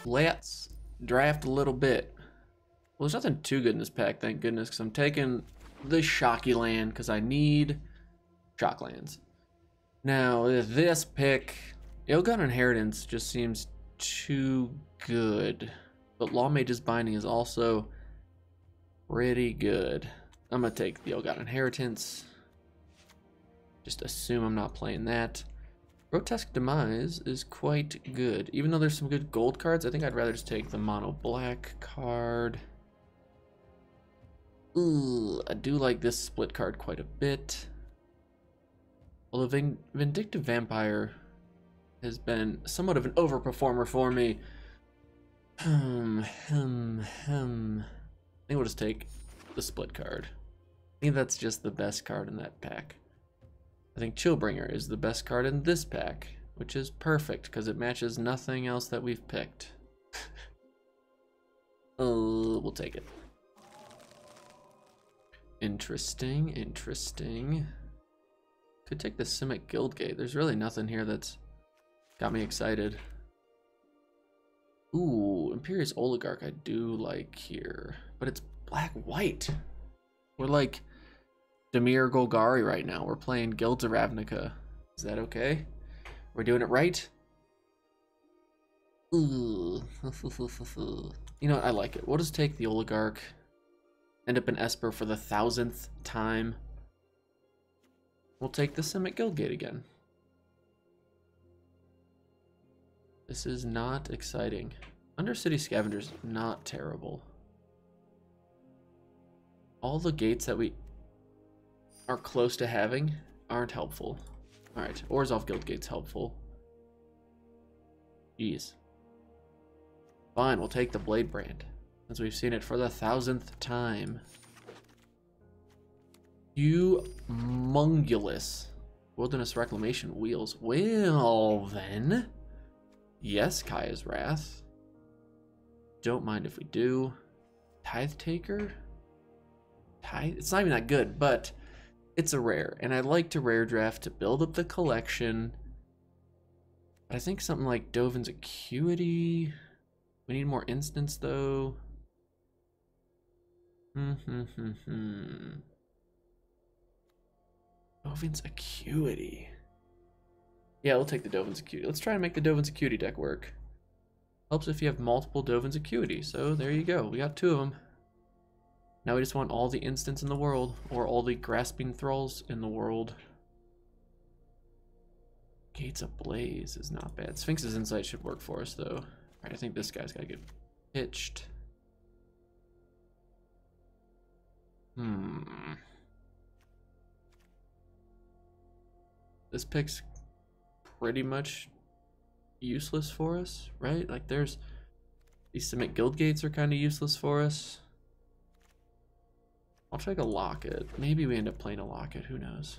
Let's draft a little bit. Well, there's nothing too good in this pack, thank goodness, because I'm taking the Shocky Land because I need Shock Lands. Now, this pick, Illigan Inheritance just seems too good, but Lawmage's Binding is also pretty good. I'm going to take the Illigan Inheritance. Just assume I'm not playing that. Grotesque Demise is quite good. Even though there's some good gold cards, I think I'd rather just take the mono black card. Ooh, I do like this split card quite a bit. Although Vindictive Vampire has been somewhat of an overperformer for me. I think we'll just take the split card. I think that's just the best card in that pack. I think Chillbringer is the best card in this pack, which is perfect because it matches nothing else that we've picked. We'll take it. Interesting, interesting. Could take the Simic Guildgate. There's really nothing here that's got me excited. Ooh, Imperious Oligarch I do like here, but it's black-white. We're like Dimir Golgari right now. We're playing Guilds of Ravnica. Is that okay? We're doing it right? Ooh. You know what? I like it. We'll just take the Oligarch. End up in Esper for the 1000th time. We'll take the Simic Guildgate again. This is not exciting. Undercity Scavenger's not terrible. All the gates that we are close to having aren't helpful. Alright, Orzhov Guildgate's helpful. Jeez. Fine, we'll take the Blade Brand, since we've seen it for the 1000th time. Humongulous Wilderness Reclamation Wheels. Well then. Yes, Kaya's Wrath. Don't mind if we do. Tithe Taker? It's not even that good, but it's a rare, and I like to rare draft to build up the collection. But I think something like Dovin's Acuity. We need more instants, though. Dovin's Acuity. Yeah, we'll take the Dovin's Acuity. Let's try and make the Dovin's Acuity deck work. Helps if you have multiple Dovin's Acuity. So there you go. We got 2 of them. Now we just want all the instants in the world, or all the Grasping Thralls in the world. Gates Ablaze is not bad. Sphinx's Insight should work for us, though. Alright, I think this guy's got to get pitched. This pick's pretty much useless for us, right? Like, there's... These Simic Guildgates are kind of useless for us. I'll take a Locket. Maybe we end up playing a Locket. Who knows?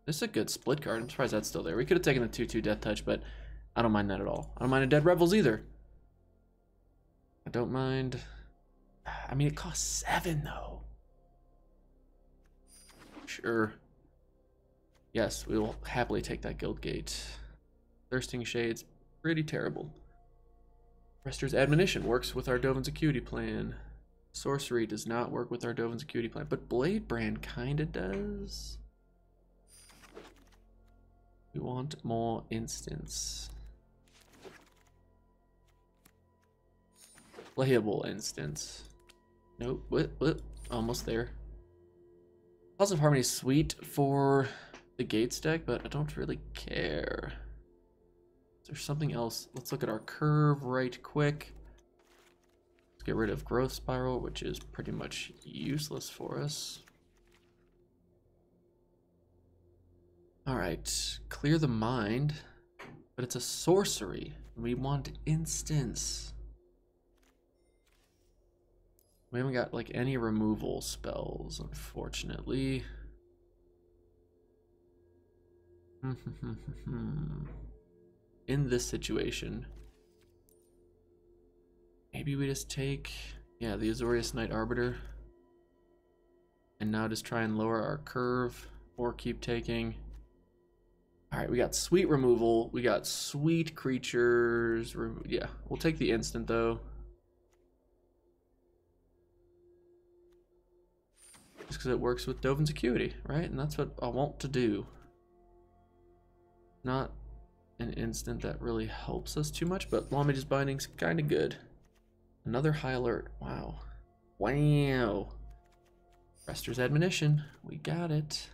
This is a good split card. I'm surprised that's still there. We could have taken the 2/2 Death Touch, but I don't mind that at all. I don't mind a Dead Revels either. I don't mind. I mean, it costs 7 though. Sure. Yes, we will happily take that Guildgate. Thirsting Shades, pretty terrible. Rester's Admonition works with our Dovin's Acuity plan. Sorcery does not work with our Dovin's Acuity plan, but Blade Brand kinda does. We want more instants. Playable instants. Nope, what? Almost there. Positive Harmony is sweet for the Gates deck, but I don't really care. Is there something else? Let's look at our curve right quick. Let's get rid of Growth Spiral, which is pretty much useless for us. Alright, Clear the Mind, but it's a sorcery. We want instants. We haven't got like any removal spells, unfortunately. In this situation, maybe we just take, yeah, the Azorius Knight Arbiter, and now just try and lower our curve, or keep taking All right, we got sweet removal. We got sweet creatures. Yeah, we'll take the instant though. Just because it works with Dovin's Acuity, right? And that's what I want to do. Not an instant that really helps us too much, but Lamage's Binding's kind of good. Another high alert. Wow. Wow. Rester's Admonition. We got it.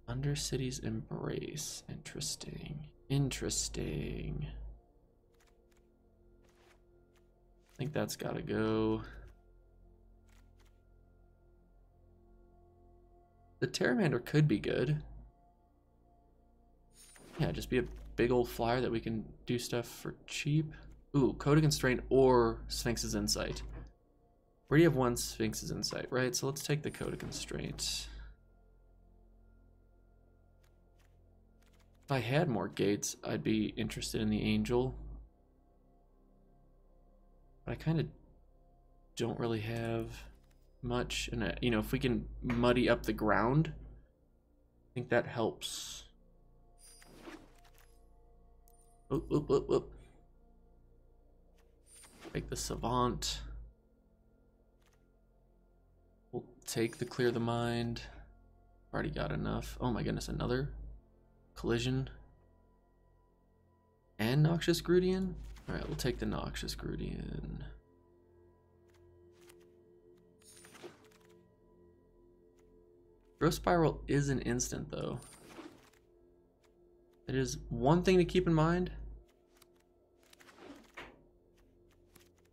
Undercity's Embrace. Interesting. Interesting. I think that's gotta go. The Terramander could be good. Yeah, just be a big old flyer that we can do stuff for cheap. Ooh, Code of Constraint or Sphinx's Insight. We already have one Sphinx's Insight, right? So let's take the Code of Constraint. If I had more gates, I'd be interested in the Angel. But I kind of don't really have much. And, you know, if we can muddy up the ground, I think that helps. Oop, oop, oop, oop. Take the Savant. We'll take the Clear the Mind. Already got enough. Oh my goodness, another Collision. And Noxious Grudian? Alright, we'll take the Noxious Grudian. Growth Spiral is an instant though. It is one thing to keep in mind.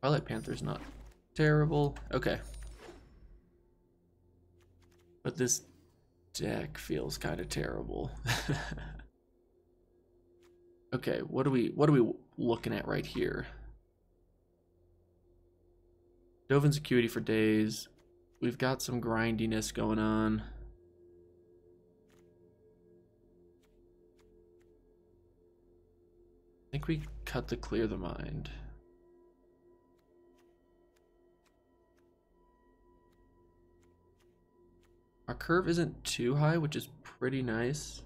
Twilight Panther's not terrible. Okay. But this deck feels kind of terrible. Okay, what are we looking at right here? Dovin's Acuity for days. We've got some grindiness going on. I think we cut the Clear the Mind. Our curve isn't too high, which is pretty nice.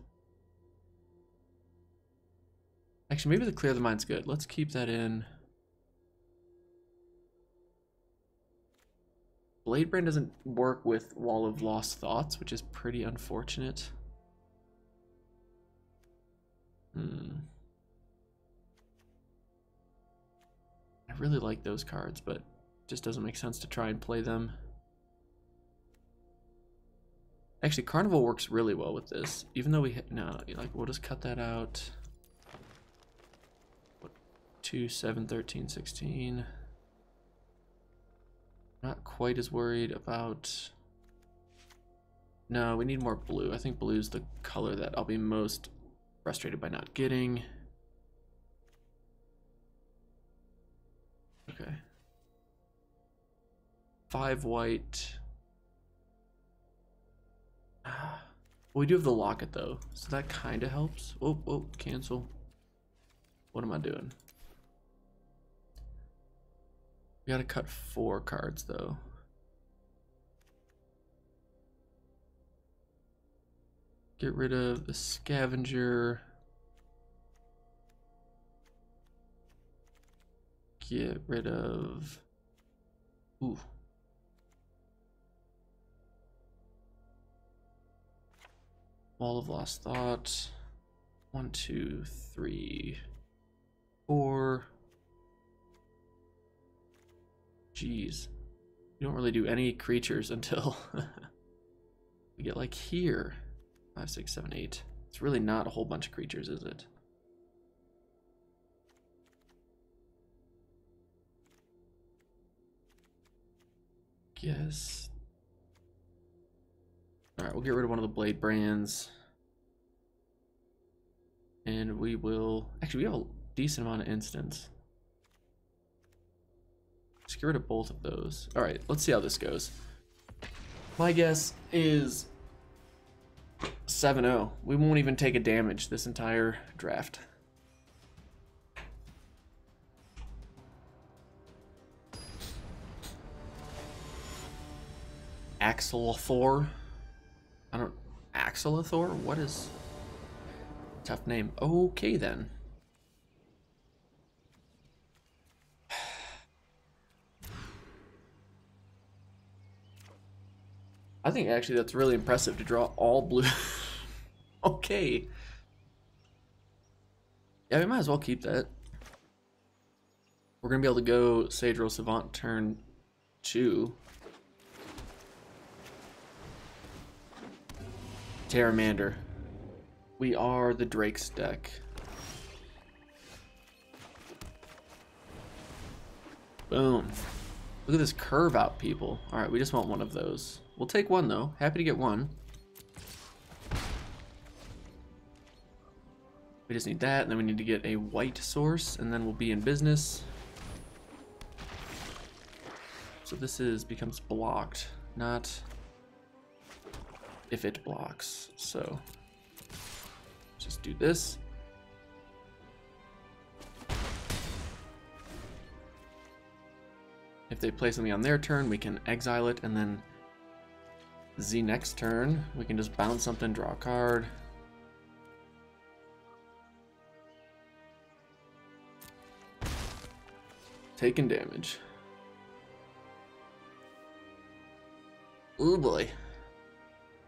Actually, maybe the Clear the Mind's good. Let's keep that in. Bladebrand doesn't work with Wall of Lost Thoughts, which is pretty unfortunate. I really like those cards, but it just doesn't make sense to try and play them. Actually, Carnival works really well with this, even though we hit, no, like we'll just cut that out. 2, 7, 13, 16. Not quite as worried about. No, we need more blue. I think blue is the color that I'll be most frustrated by not getting. Okay. 5 white. We do have the locket though, so that kind of helps. Oh, oh, cancel. What am I doing? We gotta cut 4 cards though. Get rid of the Scavenger. Get rid of. Ooh. Wall of Lost Thought. 1, 2, 3, 4. Jeez. You don't really do any creatures until we get like here. 5, 6, 7, 8. It's really not a whole bunch of creatures, is it? Yes. Alright, we'll get rid of one of the Blade Brands. And we will. Actually, we have a decent amount of instants. Let's get rid of both of those. Alright, let's see how this goes. My guess is 7-0. We won't even take a damage this entire draft. Axel 4. I don't Axelathor? What is... Tough name. Okay, then. I think actually that's really impressive to draw all blue. Okay. Yeah, we might as well keep that. We're going to be able to go Sagero Savant turn 2. Terramander. We are the Drake's deck. Boom. Look at this curve out, people. Alright, we just want one of those. We'll take one, though. Happy to get one. We just need that, and then we need to get a white source, and then we'll be in business. So this becomes blocked, not if it blocks. So just do this. If they play something on their turn, we can exile it, and then Z next turn, we can just bounce something, draw a card. Taking damage. Oh boy.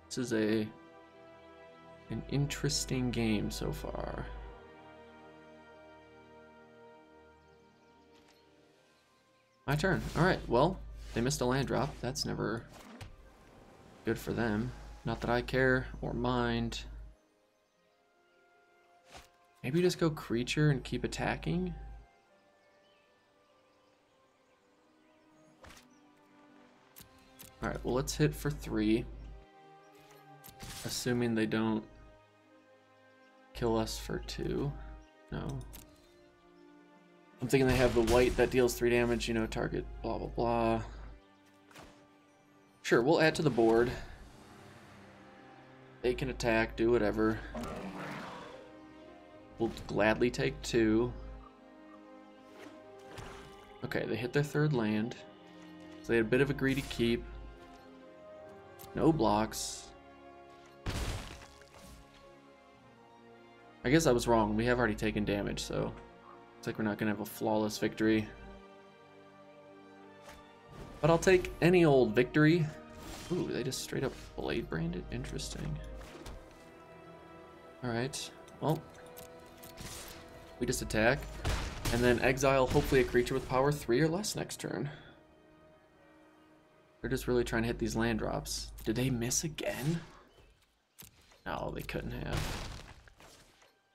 This is an interesting game so far. My turn. Alright, well, they missed a land drop. That's never good for them. Not that I care or mind. Maybe just go creature and keep attacking. Alright, well, let's hit for 3. Assuming they don't kill us for 2. No. I'm thinking they have the white that deals 3 damage, you know, target, blah, blah, blah. Sure, we'll add to the board. They can attack, do whatever. We'll gladly take 2. Okay, they hit their 3rd land. So they had a bit of a greedy keep. No blocks. I guess I was wrong. We have already taken damage, so looks like we're not going to have a flawless victory. But I'll take any old victory. Ooh, they just straight up blade branded? Interesting. Alright, well, we just attack. And then exile, hopefully, a creature with power 3 or less next turn. They're just really trying to hit these land drops. Did they miss again? No, they couldn't have.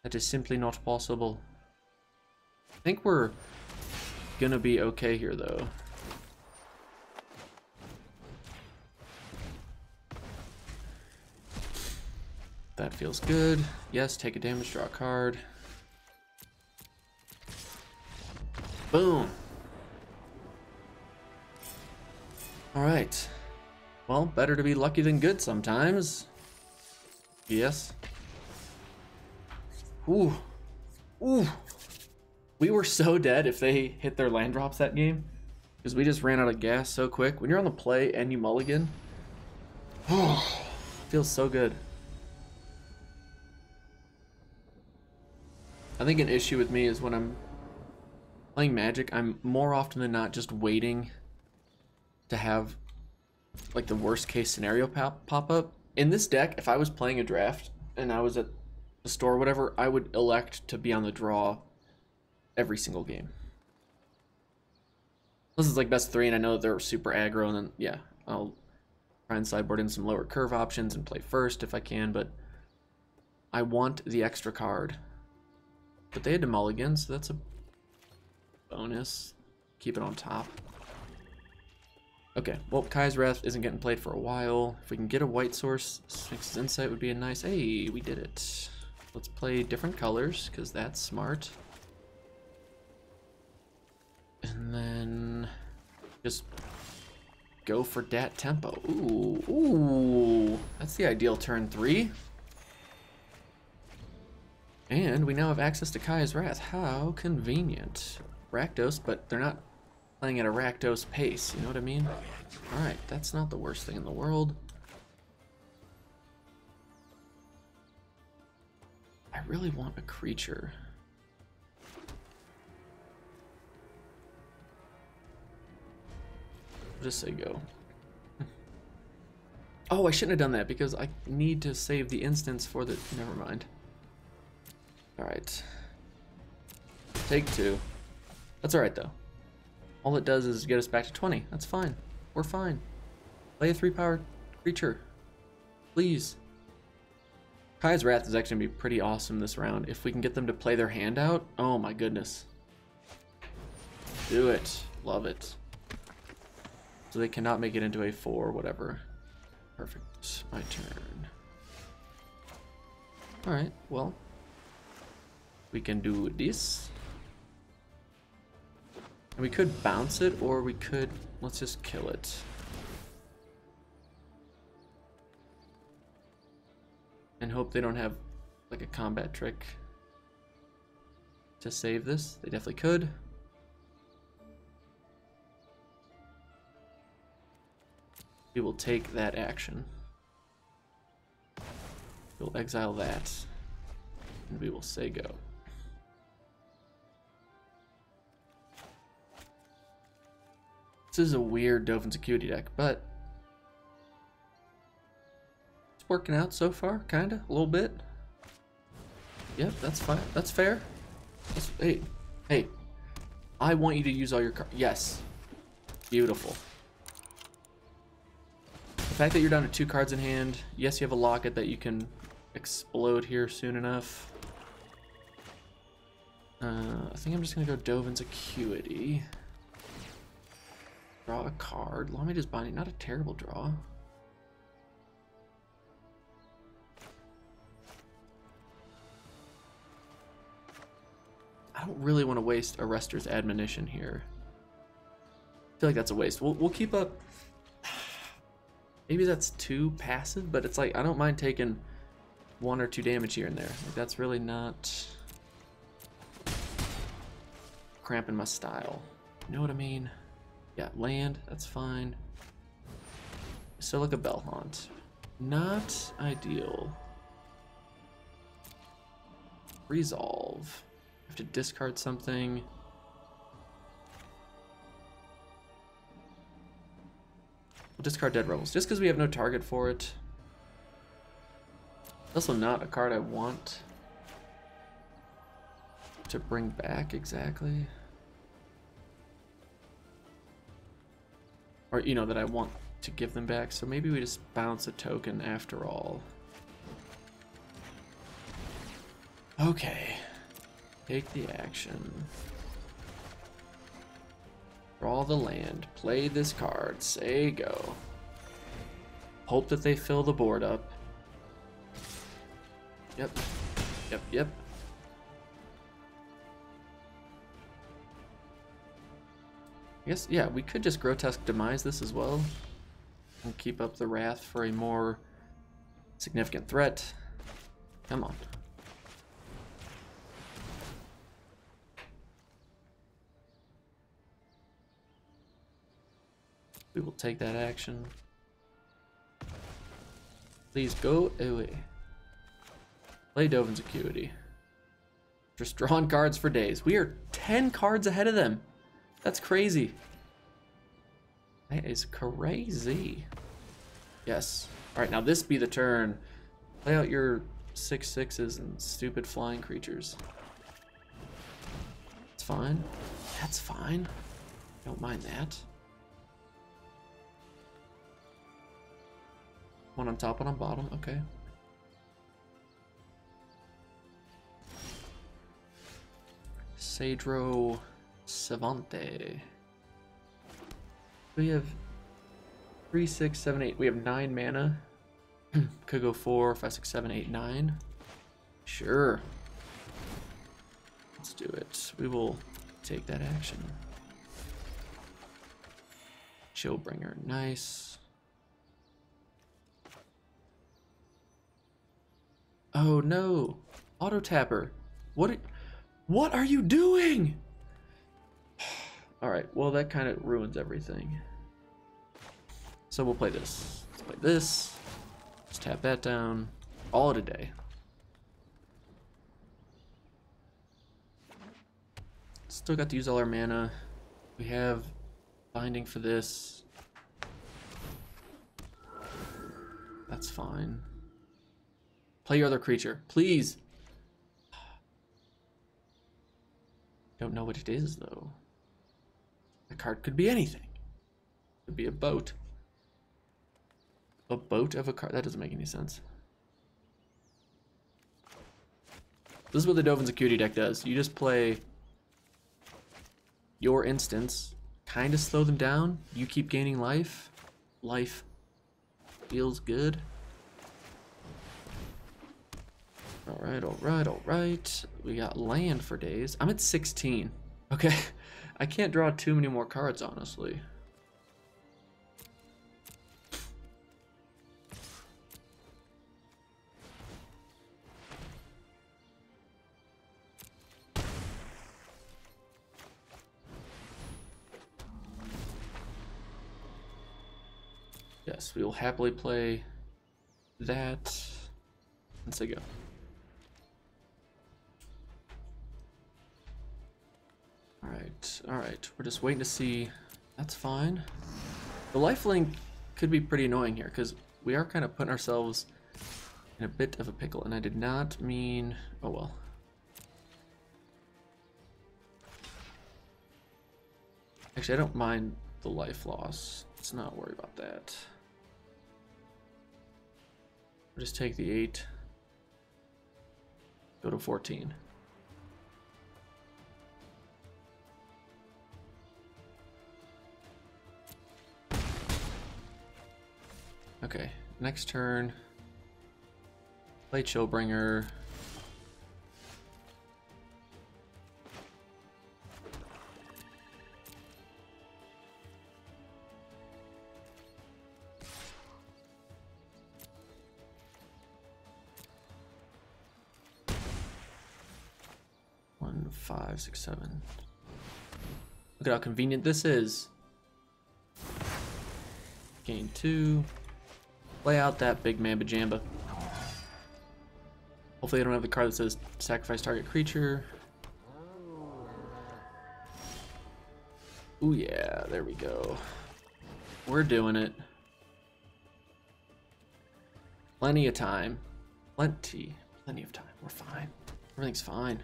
That is simply not possible. I think we're gonna be okay here, though. That feels good. Yes, take a damage, draw a card. Boom. Alright. Well, better to be lucky than good sometimes. Yes. Ooh. Ooh. We were so dead if they hit their land drops that game. Because we just ran out of gas so quick. When you're on the play and you mulligan, feels so good. I think an issue with me is when I'm playing Magic, I'm more often than not just waiting to have like the worst case scenario pop up. In this deck, if I was playing a draft and I was at the store or whatever, I would elect to be on the draw every single game. This is like best 3 and I know that they're super aggro, and then yeah, I'll try and sideboard in some lower curve options and play first if I can, but I want the extra card. But they had to mulligan, so that's a bonus. Keep it on top. Okay, well, Kai's Wrath isn't getting played for a while. If we can get a white source, Sphinx's Insight would be a nice... Hey, we did it. Let's play different colors, because that's smart. And then just go for dat tempo. Ooh, ooh. That's the ideal turn 3. And we now have access to Kai's Wrath. How convenient. Rakdos, but they're not playing at a Rakdos pace, you know what I mean? Alright, that's not the worst thing in the world. I really want a creature. I'll just say go. Oh, I shouldn't have done that because I need to save the instance for the... Never mind. Alright. Take 2. That's alright though. All it does is get us back to 20. That's fine. We're fine. Play a 3-power creature. Please. Kai's Wrath is actually going to be pretty awesome this round. If we can get them to play their hand out, oh my goodness. Do it. Love it. So they cannot make it into a 4 whatever. Perfect. My turn. Alright, well. We can do this. And we could bounce it, or we could... Let's just kill it. And hope they don't have, like, a combat trick to save this. They definitely could. We will take that action. We'll exile that. And we will say go. This is a weird Dovin's Acuity deck, but it's working out so far, kinda, a little bit. Yep, that's fine. That's fair. Hey, I want you to use all your cards. Yes, beautiful. The fact that you're down to 2 cards in hand. Yes, you have a locket that you can explode here soon enough. I think I'm just gonna go Dovin's Acuity. Draw a card. Lawmage's Binding, not a terrible draw. I don't really want to waste Arrester's Admonition here. I feel like that's a waste. We'll keep up. Maybe that's too passive, but it's like I don't mind taking 1 or 2 damage here and there. Like, that's really not cramping my style. You know what I mean? Yeah, land, that's fine. Silica Bellhaunt. Not ideal. Resolve. Have to discard something. We'll discard Dead Rebels, just because we have no target for it. It's also not a card I want to bring back exactly. Or, you know, that I want to give them back, so maybe we just bounce a token after all. Okay. Take the action. Draw the land. Play this card. Say go. Hope that they fill the board up. Yep. Yep, yep. I guess, yeah, we could just Grotesque Demise this as well. And keep up the Wrath for a more significant threat. Come on. We will take that action. Please go away. Play Dovin's Acuity. Just drawing cards for days. We are 10 cards ahead of them. That's crazy. That is crazy. Yes. Alright, now this be the turn. Play out your 6/6s and stupid flying creatures. It's fine. That's fine. Don't mind that. One on top, one on bottom. Okay. Cedro Savante. We have 3, 6, 7, 8. We have 9 mana. Could go 4, 5, 6, 7, 8, 9. Sure. Let's do it. We will take that action. Chillbringer. Nice. Oh no. Auto tapper. What are you doing? Alright, well that kind of ruins everything. So we'll play this. Let's play this. Just tap that down. All in a day. Still got to use all our mana. We have binding for this. That's fine. Play your other creature, please. Don't know what it is though. The card could be anything. Could be a boat. A boat of a card. That doesn't make any sense. This is what the Dovin's Acuity deck does. You just play your instance, kind of slow them down. You keep gaining life. Life feels good. Alright, alright, alright. We got land for days. I'm at 16. Okay. I can't draw too many more cards, honestly. Yes, we will happily play that. Let's go. Alright, we're just waiting to see. That's fine. The lifelink could be pretty annoying here because we are kind of putting ourselves in a bit of a pickle, and I did not mean. Oh well. Actually, I don't mind the life loss. Let's not worry about that. We'll just take the 8. Go to 14. Okay, next turn. Play Chillbringer. One, 5, 6, 7. Look at how convenient this is. Gain 2. Play out that big mamba jamba. Hopefully I don't have the card that says sacrifice target creature. Ooh yeah, there we go. We're doing it. Plenty of time. Plenty of time. We're fine. Everything's fine.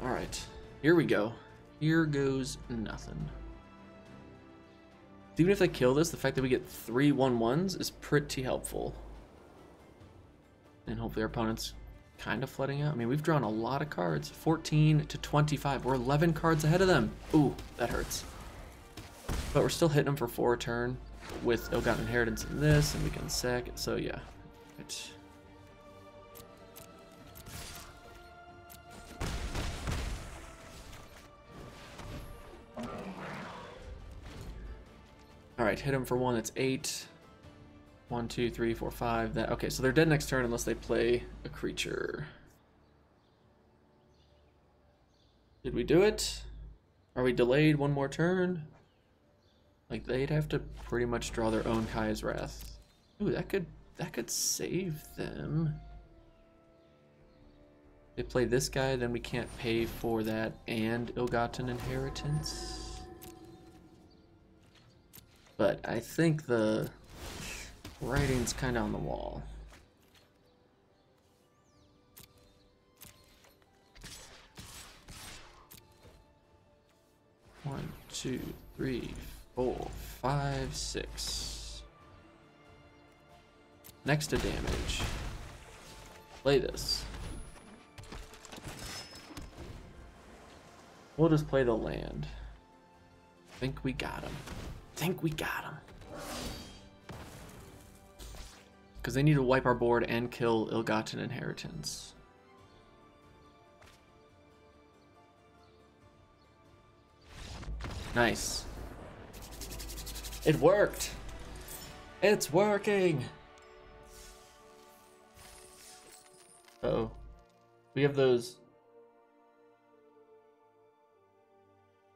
Alright, here we go. Here goes nothing. Even if they kill this, the fact that we get 3 1/1s is pretty helpful. And hopefully our opponent's kind of flooding out. I mean, we've drawn a lot of cards. 14 to 25. We're 11 cards ahead of them. Ooh, that hurts. But we're still hitting them for 4 a turn with Ill-Gotten Inheritance in this, and we can sack it. So yeah. Alright, hit them for 1, that's 8. 1, 2, 3, 4, 5. That okay, so they're dead next turn unless they play a creature. Did we do it? Are we delayed 1 more turn? Like they'd have to pretty much draw their own Kaya's Wrath. Ooh, that could save them. They play this guy, then we can't pay for that and Ill-Gotten Inheritance. But I think the writing's kind of on the wall. One, 2, 3, 4, 5, 6. Next to damage. Play this. We'll just play the land. Think we got him. Think we got him. Because they need to wipe our board and kill Ill-Gotten Inheritance. Nice. It worked. It's working. Uh-oh. We have those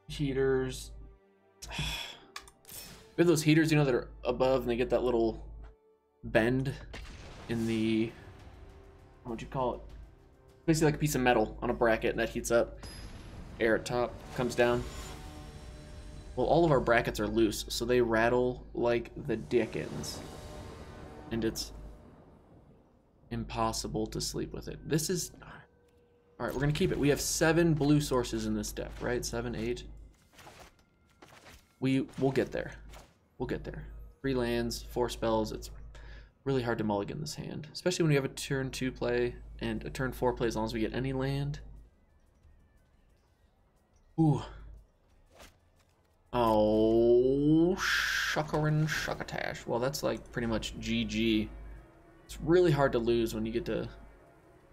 heaters. We have those heaters, you know, that are above and they get that little bend in the, what would you call it? Basically like a piece of metal on a bracket, and that heats up. Air at top comes down. Well, all of our brackets are loose, so they rattle like the dickens. And it's impossible to sleep with it. This is... Alright, we're going to keep it. We have 7 blue sources in this deck, right? 7, 8. We'll get there. We'll get there. 3 lands, 4 spells. It's really hard to mulligan this hand. Especially when we have a turn 2 play and a turn 4 play as long as we get any land. Ooh. Oh, shuckarin' shuckatash. Well, that's like pretty much GG. It's really hard to lose when you get to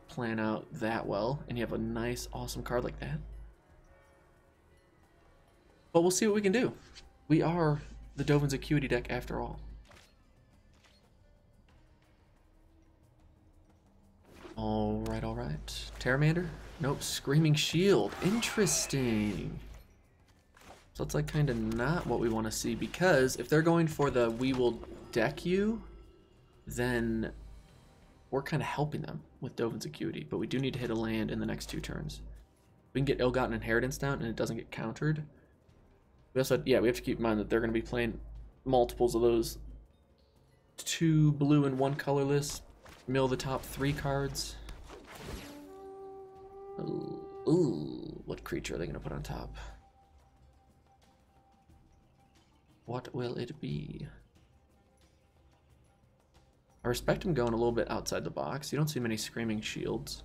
plan out that well and you have a nice, awesome card like that. But we'll see what we can do. We are the Dovin's Acuity deck after all. Alright, alright. Terramander? Nope, Screaming Shield. Interesting. So it's like kind of not what we want to see, because if they're going for the we will deck you, then we're kind of helping them with Dovin's Acuity, but we do need to hit a land in the next 2 turns. We can get Ill-Gotten Inheritance down and it doesn't get countered. We also, yeah, we have to keep in mind that they're going to be playing multiples of those 2 blue and 1 colorless, mill the top 3 cards. Ooh, what creature are they going to put on top? What will it be? I respect him going a little bit outside the box. You don't see many Screaming Shields.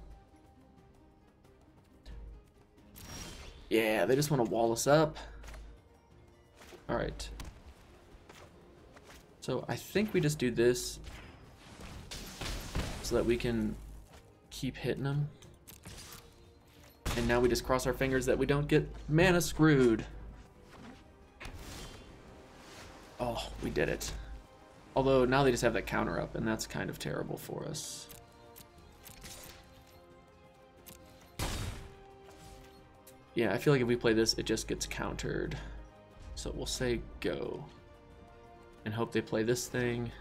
Yeah, they just want to wall us up. Alright. So I think we just do this so that we can keep hitting them. And now we just cross our fingers that we don't get mana screwed. Oh, we did it. Although now they just have that counter up, and that's kind of terrible for us. Yeah, I feel like if we play this, it just gets countered. So we'll say go. And hope they play this thing.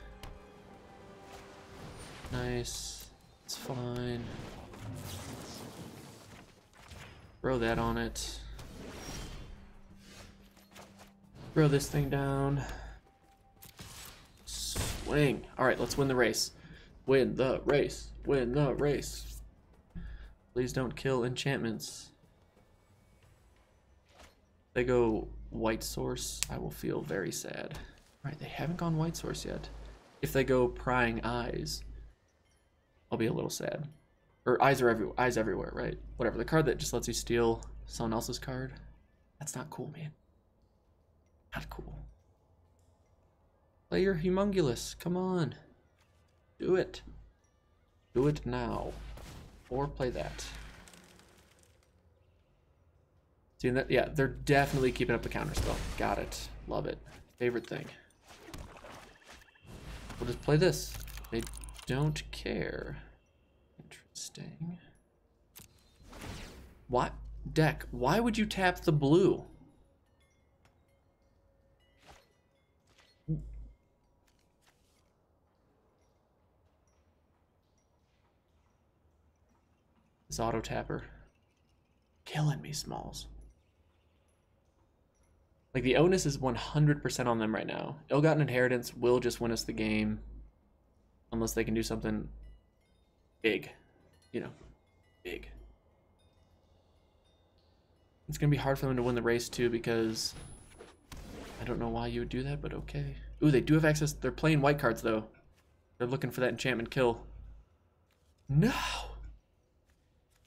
Nice. It's fine. Throw that on it. Throw this thing down. Swing. Alright, let's win the race. Win the race. Win the race. Please don't kill enchantments. If they go white source, I will feel very sad. Alright, they haven't gone white source yet. If they go prying eyes, I'll be a little sad. Or eyes everywhere, right? Whatever. The card that just lets you steal someone else's card. That's not cool, man. Not cool. Play your Humongulous. Come on. Do it. Do it now. Or play that. See that? Yeah, they're definitely keeping up the counterspell. Got it. Love it. Favorite thing. We'll just play this. They don't care. Interesting. What? Deck, why would you tap the blue? This auto tapper. Killing me, Smalls. Like, the onus is 100% on them right now. Ill-Gotten Inheritance will just win us the game. Unless they can do something big. You know, big. It's going to be hard for them to win the race, too, because I don't know why you would do that, but okay. Ooh, they do have access. They're playing white cards, though. They're looking for that enchantment kill. No!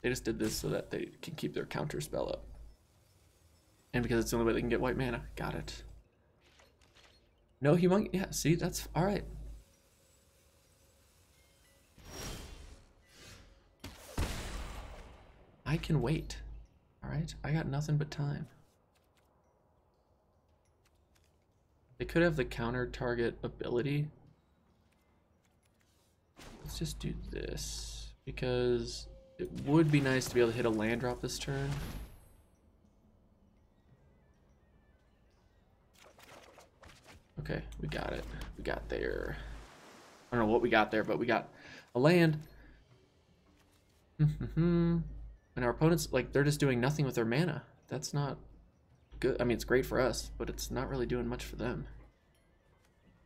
They just did this so that they can keep their counter spell up. And because it's the only way they can get white mana. Got it. No humongous. Yeah, see, that's alright. I can wait. Alright, I got nothing but time. They could have the counter target ability. Let's just do this, because it would be nice to be able to hit a land drop this turn. Okay, we got it. We got there. I don't know what we got there, but we got a land. And our opponents, like, they're just doing nothing with their mana. That's not good. I mean, it's great for us, but it's not really doing much for them.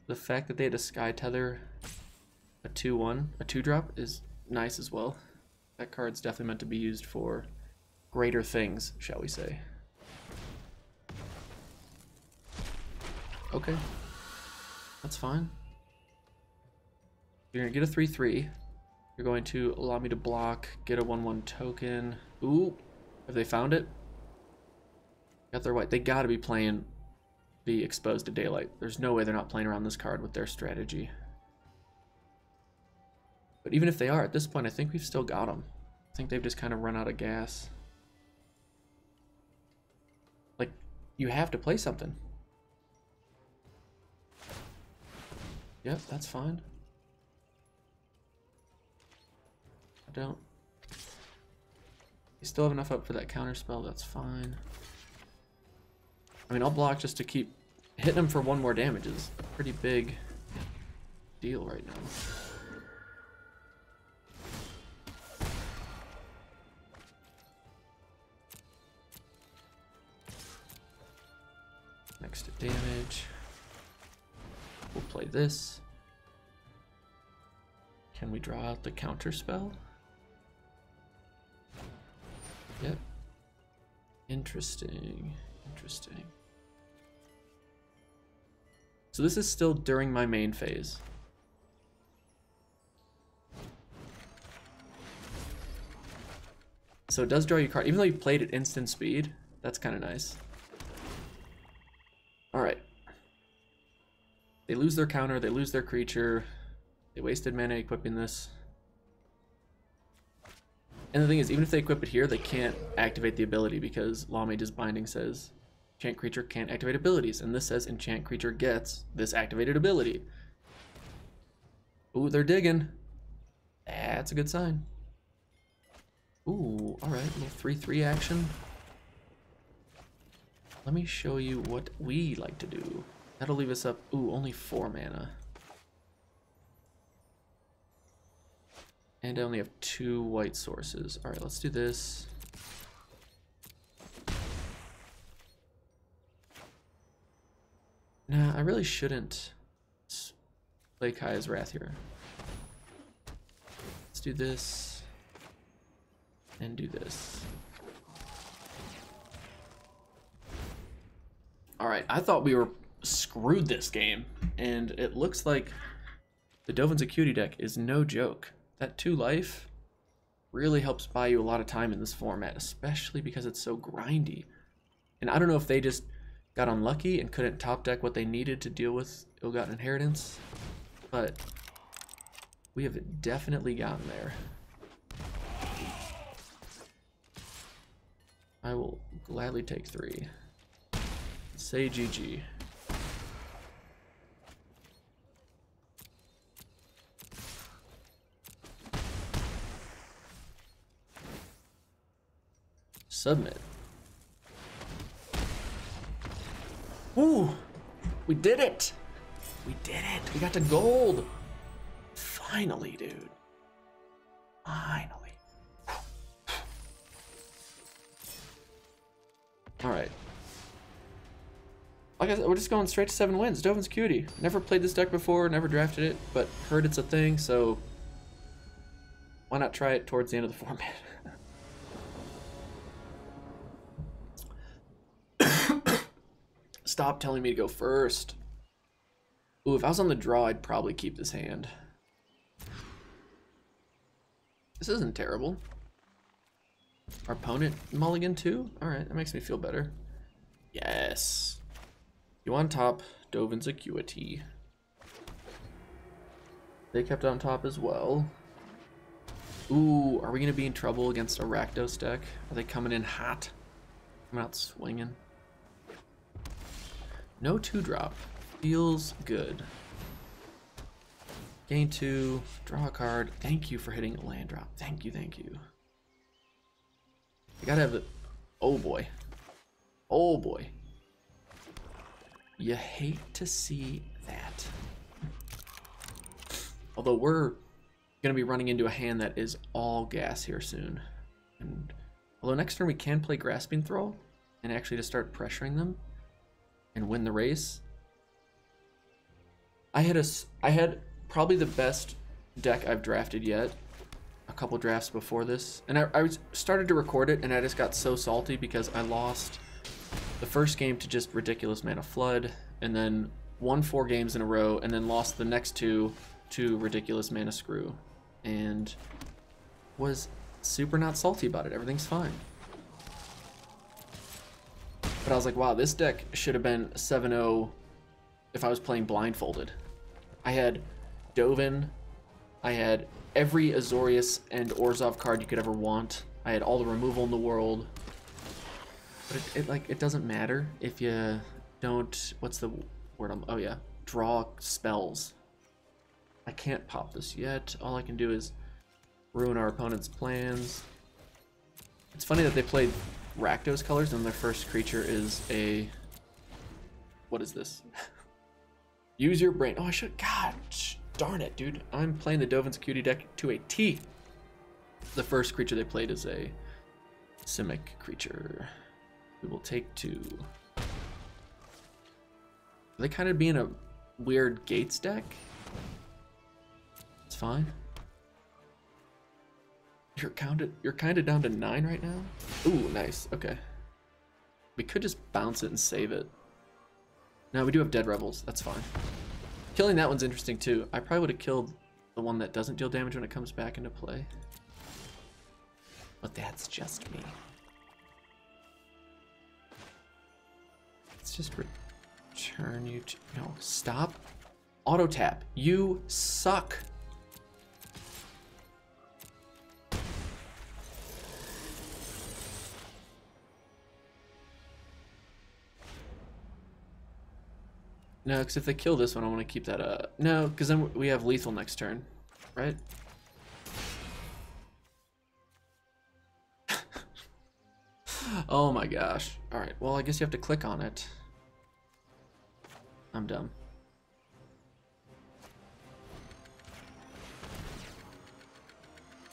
The fact that they had a Sky Tether, a 2/1, a 2-drop is nice as well. That card's definitely meant to be used for greater things, shall we say. Okay. That's fine. You're gonna get a 3/3. You're going to allow me to block, get a 1/1 token. Ooh, have they found it? Got their white. They gotta be playing the Exposed to Daylight. There's no way they're not playing around this card with their strategy. But even if they are, at this point, I think we've still got them. I think they've just kind of run out of gas. Like, you have to play something. Yep, that's fine. I don't. You still have enough up for that counter spell, that's fine. I mean, I'll block just to keep hitting him for 1 more damage is a pretty big deal right now. Next damage. We'll play this. Can we draw out the counter spell? Yep. Interesting. Interesting. So this is still during my main phase. So it does draw you a card. Even though you played at instant speed, that's kind of nice. Alright. They lose their counter, they lose their creature. They wasted mana equipping this. And the thing is, even if they equip it here, they can't activate the ability because Law Mage's Binding says enchant creature can't activate abilities, and this says enchant creature gets this activated ability. Ooh, they're digging. That's a good sign. Ooh, alright, a little 3/3 action. Let me show you what we like to do. That'll leave us up, ooh, only 4 mana. And I only have 2 white sources. Alright, let's do this. Nah, I really shouldn't play Kaya's Wrath here. Let's do this. And do this. Alright, I thought we were screwed this game. And it looks like the Dovin's Acuity deck is no joke. That 2 life really helps buy you a lot of time in this format, especially because it's so grindy. And I don't know if they just got unlucky and couldn't top deck what they needed to deal with Ill-Gotten Inheritance, but we have definitely gotten there. I will gladly take 3. Say GG. Submit. Ooh, we did it. We did it. We got to gold. Finally, dude. Finally. All right. Like I said, we're just going straight to 7 wins. Dovin's Acuity. Never played this deck before, never drafted it, but heard it's a thing, so why not try it towards the end of the format? Stop telling me to go first. Ooh, if I was on the draw, I'd probably keep this hand. This isn't terrible. Our opponent mulligan too? Alright, that makes me feel better. Yes. You on top, Dovin's Acuity. They kept on top as well. Ooh, are we going to be in trouble against a Rakdos deck? Are they coming in hot? Coming out swinging. No 2-drop. Feels good. Gain 2, draw a card. Thank you for hitting a land drop. Thank you, thank you. You gotta have the... Oh boy. Oh boy. You hate to see that. Although we're going to be running into a hand that is all gas here soon. And although next turn we can play Grasping Thrall and actually just start pressuring them and win the race. I had probably the best deck I've drafted yet. A couple drafts before this, and I started to record it, and I just got so salty because I lost the first game to just ridiculous Mana Flood, and then won 4 games in a row, and then lost the next 2 to ridiculous Mana Screw, and was super not salty about it. Everything's fine. But I was like, wow, this deck should have been 7-0 if I was playing blindfolded. I had Dovin, I had every Azorius and Orzhov card you could ever want. I had all the removal in the world. But it doesn't matter if you don't, what's the word? Oh yeah, draw spells. I can't pop this yet. All I can do is ruin our opponent's plans. It's funny that they played Rakdos colors and their first creature is a, what is this? Use your brain. Oh, I should, God, darn it, dude. I'm playing the Dovin's Acuity deck to a T. The first creature they played is a Simic creature. We will take 2. They kind of being a weird Gates deck. It's fine. You're kind of down to 9 right now. Ooh, nice. Okay. We could just bounce it and save it. No, we do have Dead Rebels. That's fine. Killing that one's interesting too. I probably would have killed the one that doesn't deal damage when it comes back into play. But that's just me. Let's just return you to... No, stop. Auto tap. You suck. No, because if they kill this one, I want to keep that no, because then we have lethal next turn, right? Oh my gosh. Alright, well, I guess you have to click on it. I'm dumb.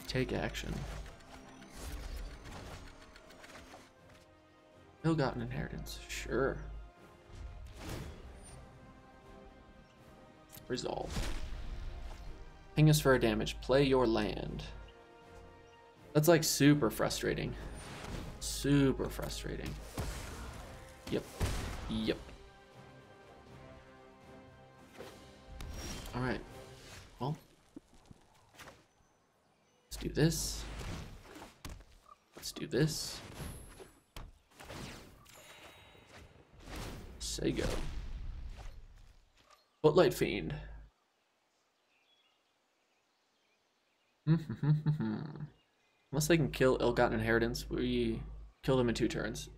Take action. Ill-gotten inheritance. Sure. Resolve. Ping us for our damage. Play your land. That's like super frustrating. Super frustrating. Yep. Yep. Alright. Well. Let's do this. Let's do this. Say go. Footlight Fiend. Unless they can kill Ill-gotten inheritance, we kill them in 2 turns.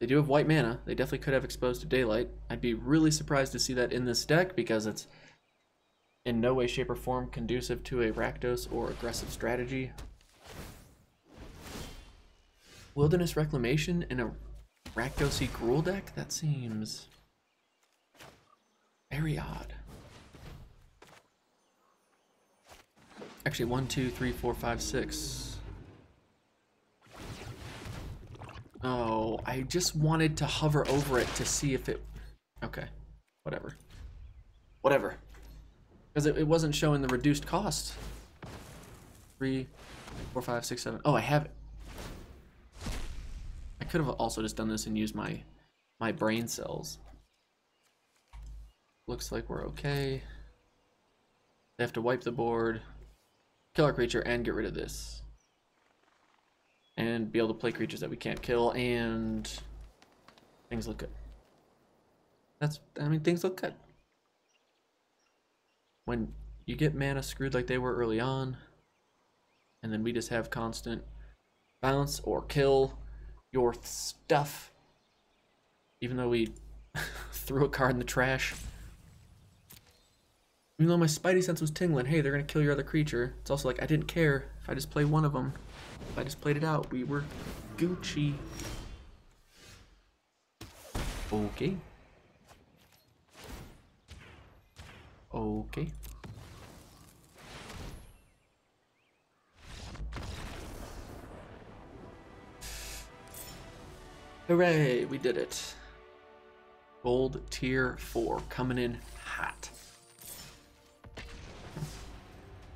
They do have white mana. They definitely could have exposed to daylight. I'd be really surprised to see that in this deck because it's in no way, shape, or form conducive to a Rakdos or aggressive strategy. Wilderness Reclamation in a Rakdos-y Gruul deck? That seems very odd. Actually, 1, 2, 3, 4, 5, 6. Oh, I just wanted to hover over it to see if it... Okay, whatever. Whatever. Because it wasn't showing the reduced cost. 3, 4, 5, 6, 7. Oh, I have it. I could have also just done this and used my brain cells. Looks like we're okay. They have to wipe the board, kill our creature, and get rid of this. And be able to play creatures that we can't kill, and things look good. I mean, things look good. When you get mana screwed like they were early on, and then we just have constant bounce or kill your stuff, even though we threw a card in the trash. Even though my spidey sense was tingling, hey, they're gonna kill your other creature. It's also like, I didn't care if I just play one of them. If I just played it out, we were Gucci. Okay. Okay. Hooray, we did it. Gold tier 4 coming in hot.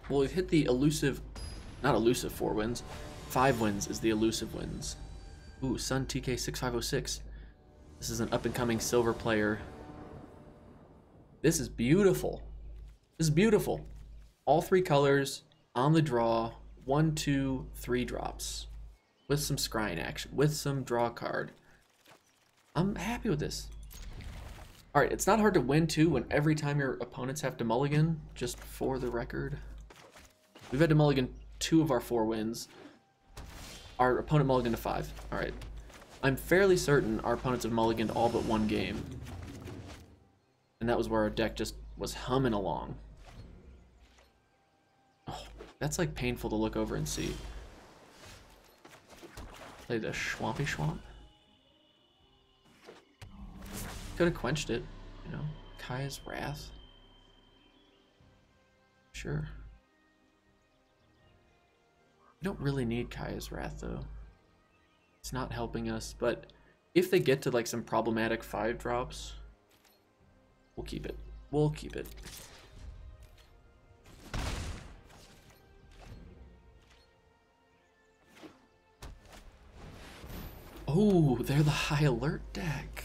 Well, we've hit the elusive, not elusive 4 wins. 5 wins is the elusive wins. Ooh, Sun TK6506. This is an up-and-coming silver player. This is beautiful. This is beautiful. All 3 colors on the draw. 1, 2, 3 drops. With some scrying action. With some draw card. I'm happy with this. Alright, it's not hard to win too when every time your opponents have to mulligan, just for the record. We've had to mulligan 2 of our 4 wins. Our opponent mulliganed to 5. Alright. I'm fairly certain our opponents have mulliganed all but 1 game. And that was where our deck just was humming along. Oh, that's like painful to look over and see. Play the Swampy Swamp. Could have quenched it, you know. Kaya's Wrath. Sure. We don't really need Kaya's Wrath though. It's not helping us, but if they get to like some problematic 5 drops, we'll keep it. We'll keep it. Oh, they're the high alert deck.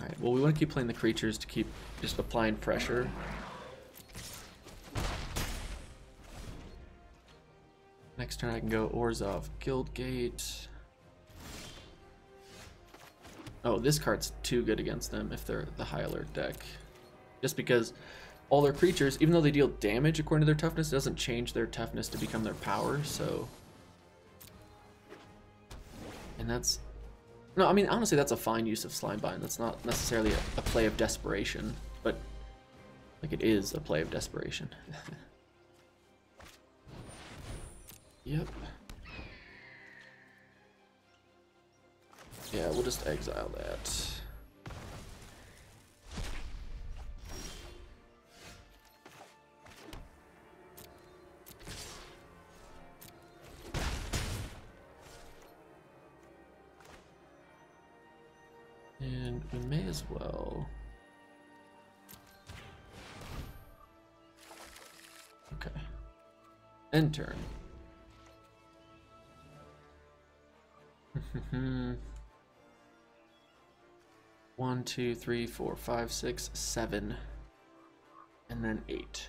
Alright, well we want to keep playing the creatures to keep just applying pressure. Next turn I can go Orzhov, Guildgate. Oh, this card's too good against them if they're the high alert deck. Just because all their creatures, even though they deal damage according to their toughness, doesn't change their toughness to become their power, so... And that's... No, I mean, honestly, that's a fine use of Slimebind. That's not necessarily a play of desperation, but like it is a play of desperation. Yep. Yeah, we'll just exile that. And we may as well. Okay. End turn. 1, 2, 3, 4, 5, 6, 7, and then 8.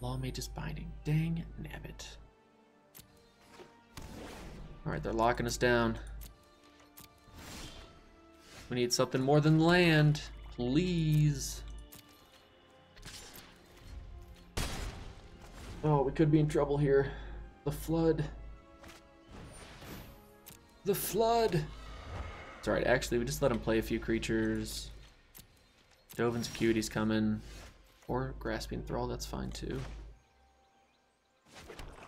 Lawmage's Binding. Dang nabbit. Alright, they're locking us down. We need something more than land. Please. Oh, we could be in trouble here. The flood. The flood. It's alright, actually, we just let him play a few creatures. Dovin's Acuity's coming. Or Grasping Thrall, that's fine too.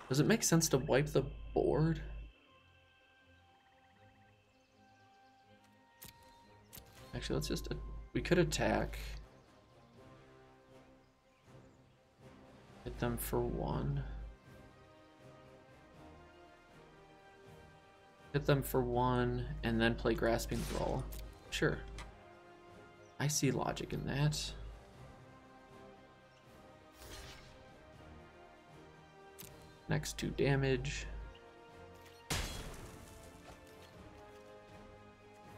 Does it make sense to wipe the board? Actually, let's just... we could attack. Hit them for 1. Hit them for 1, and then play Grasping Thrall. Sure. I see logic in that. Next 2 damage.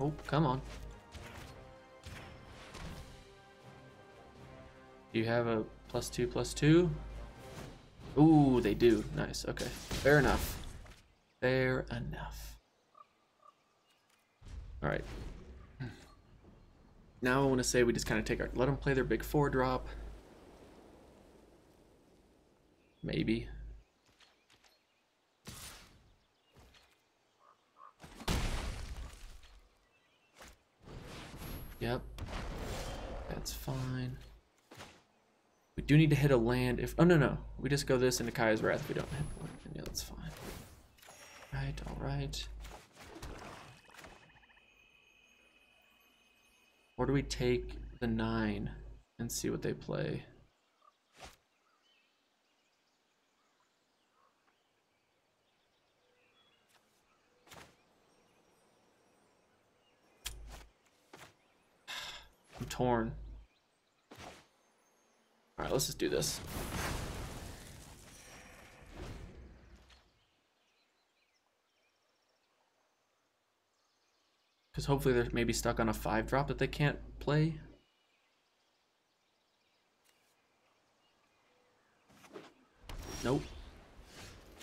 Oh, come on. Do you have a +2/+2? Ooh, they do. Nice. Okay. Fair enough. Fair enough. All right. Now I want to say we just kind of take our... let them play their big 4-drop. Maybe. Yep. That's fine. We do need to hit a land if... oh, no. We just go this into Kaya's Wrath if we don't hit one. Yeah, that's fine. Right, all right. Or do we take the 9 and see what they play? I'm torn. Alright, let's just do this. Because hopefully they're maybe stuck on a 5-drop that they can't play. Nope.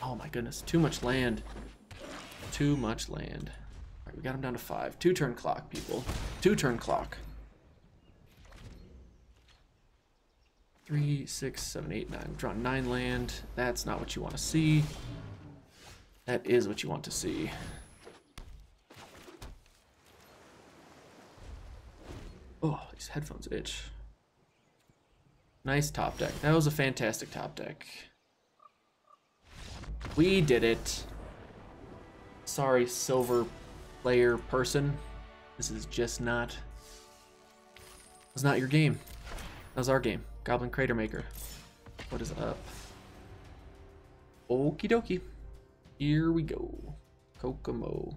Oh my goodness, too much land. Too much land. Alright, we got him down to 5. 2-turn clock, people. 2-turn clock. 3, 6, 7, 8, 9. We've drawn 9 land. That's not what you want to see. That is what you want to see. Oh, these headphones itch. Nice top deck. That was a fantastic top deck. We did it. Sorry, silver player person. This is just not... It's not your game. That was our game. Goblin Crater Maker. What is up? Okie dokie. Here we go. Kokomo.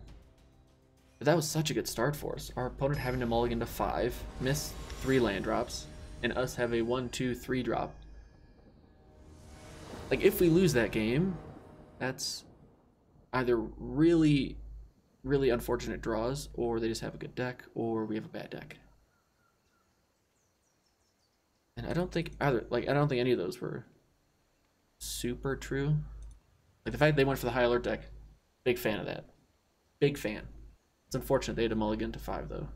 But that was such a good start for us. Our opponent having to mulligan to 5, miss 3 land drops, and us have a 1, 2, 3 drop. Like, if we lose that game, that's either really, really unfortunate draws, or they just have a good deck, or we have a bad deck. And I don't think either, like, I don't think any of those were super true. Like, the fact they went for the high alert deck, big fan of that. Big fan. It's unfortunate they had to mulligan to 5, though.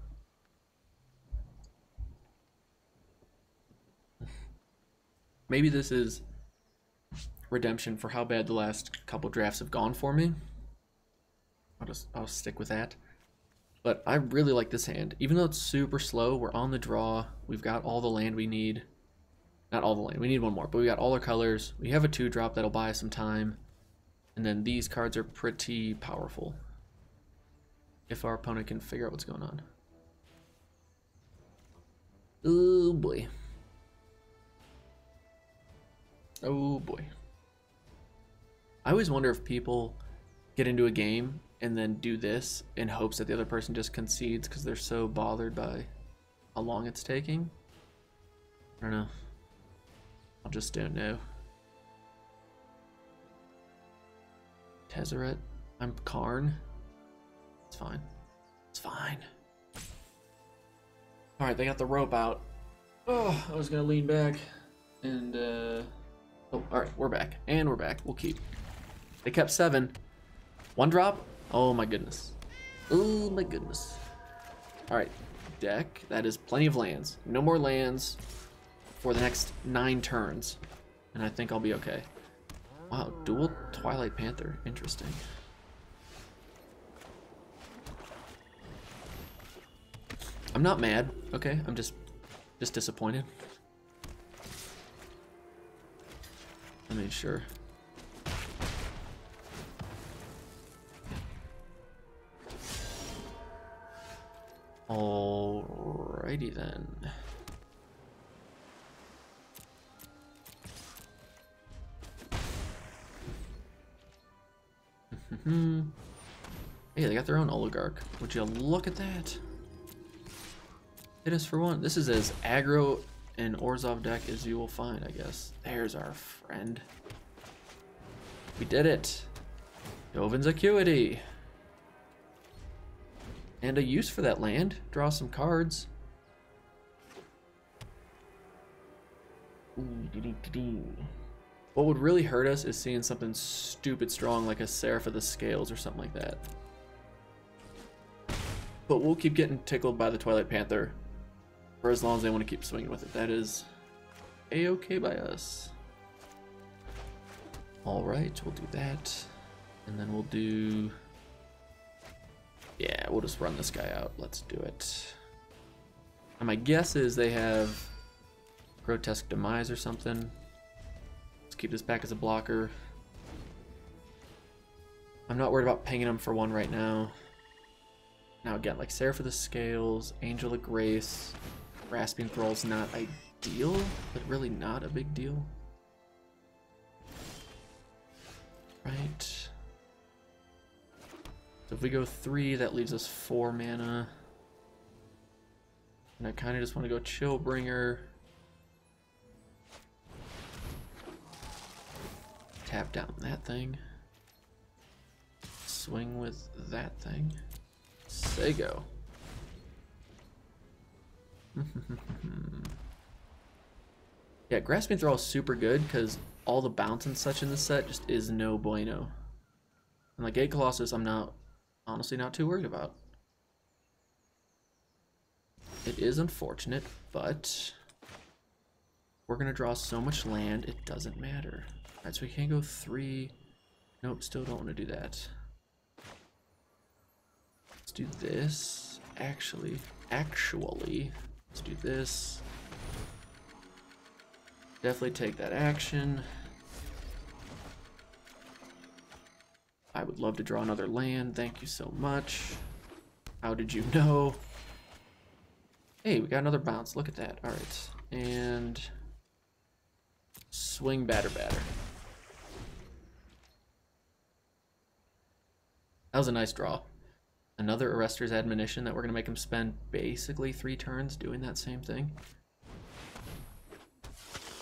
Maybe this is redemption for how bad the last couple drafts have gone for me. I'll stick with that. But I really like this hand. Even though it's super slow, we're on the draw. We've got all the land we need. Not all the land. We need one more, but we got all our colors. We have a 2-drop that'll buy us some time. And then these cards are pretty powerful. If our opponent can figure out what's going on. Oh boy. Oh boy. I always wonder if people get into a game and then do this in hopes that the other person just concedes because they're so bothered by how long it's taking. I don't know. I just don't know. Tezzeret. I'm Karn. It's fine. It's fine. Alright, they got the rope out. Oh, I was gonna lean back. And, oh, alright, we're back. And we're back. We'll keep. They kept 7. 1 drop? Oh my goodness. Oh my goodness. Alright, deck. That is plenty of lands. No more lands for the next 9 turns. And I think I'll be okay. Wow, dual Twilight Panther. Interesting. I'm not mad, okay? I'm just disappointed. I mean, sure. Alrighty then. Hey, they got their own oligarch. Would you look at that? Hit us for 1. This is as aggro an Orzhov deck as you will find, I guess. There's our friend. We did it. Dovin's Acuity. And a use for that land. Draw some cards. What would really hurt us is seeing something stupid strong like a Seraph of the Scales or something like that. But we'll keep getting tickled by the Twilight Panther for as long as they want to keep swinging with it. That is a-okay by us. Alright, we'll do that. And then we'll do... Yeah, we'll just run this guy out. Let's do it. And my guess is they have Grotesque Demise or something. Let's keep this back as a blocker. I'm not worried about pinging him for 1 right now. Now again, like Seraph of the Scales, Angel of Grace, Grasping Thrall's not ideal, but really not a big deal. Right. So if we go 3, that leaves us 4 mana. And I kind of just want to go Chillbringer. Tap down that thing. Swing with that thing. Say go. Yeah, Grasping Thrall is super good because all the bounce and such in the set just is no bueno. And like Gate Colossus, I'm honestly not too worried about. It is unfortunate, but we're gonna draw so much land, it doesn't matter. Alright, so we can't go 3. Nope, still don't want to do that. Let's do this. Actually, let's do this. Definitely take that action. I would love to draw another land. Thank you so much. How did you know? Hey, we got another bounce. Look at that. All right. And swing, batter. That was a nice draw. Another Arrester's Admonition that we're going to make him spend basically 3 turns doing that same thing.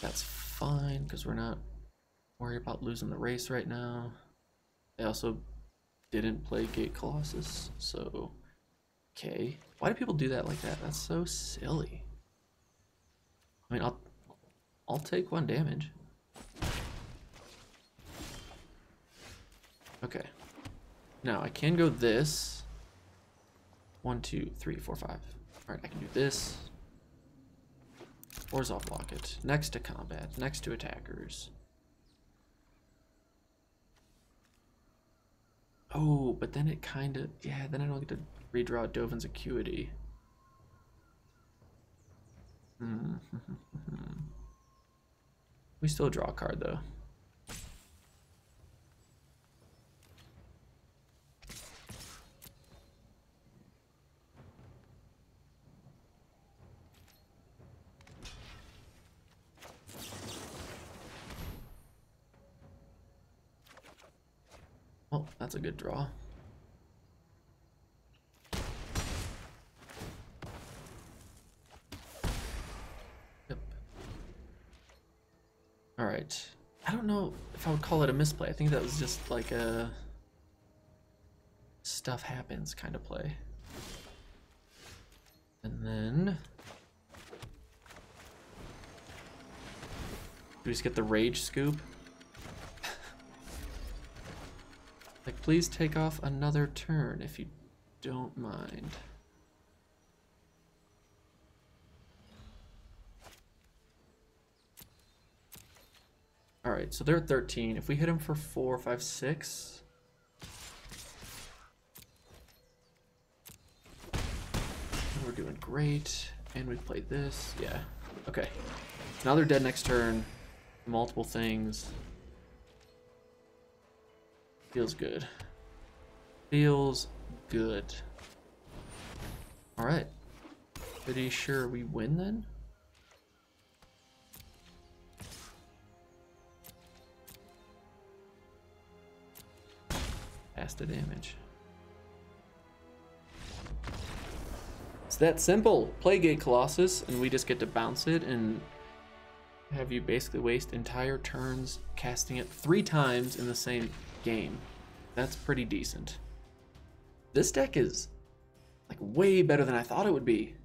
That's fine, because we're not worried about losing the race right now. They also didn't play Gate Colossus, so okay. Why do people do that like that? That's so silly. I mean, I'll take 1 damage. Okay. Now I can go this. 1, 2, 3, 4, 5. All right, I can do this. Orzhov block it. Next to combat. Next to attackers. Oh, but then it kind of... Yeah, then I don't get to redraw Dovin's Acuity. We still draw a card, though. Oh, that's a good draw. Yep. All right. I don't know if I would call it a misplay. I think that was just like a stuff happens kind of play. And then we just get the Rage Scoop. Like, please take off another turn if you don't mind. All right, so they're at 13. If we hit them for 4, 5, 6. We're doing great. And we've played this. Yeah. Okay. Now they're dead next turn. Multiple things. Feels good. Feels good. All right. Pretty sure we win then? Pass the damage. It's that simple. Play Gate Colossus and we just get to bounce it and have you basically waste entire turns casting it 3 times in the same game. That's pretty decent. This deck is like way better than I thought it would be.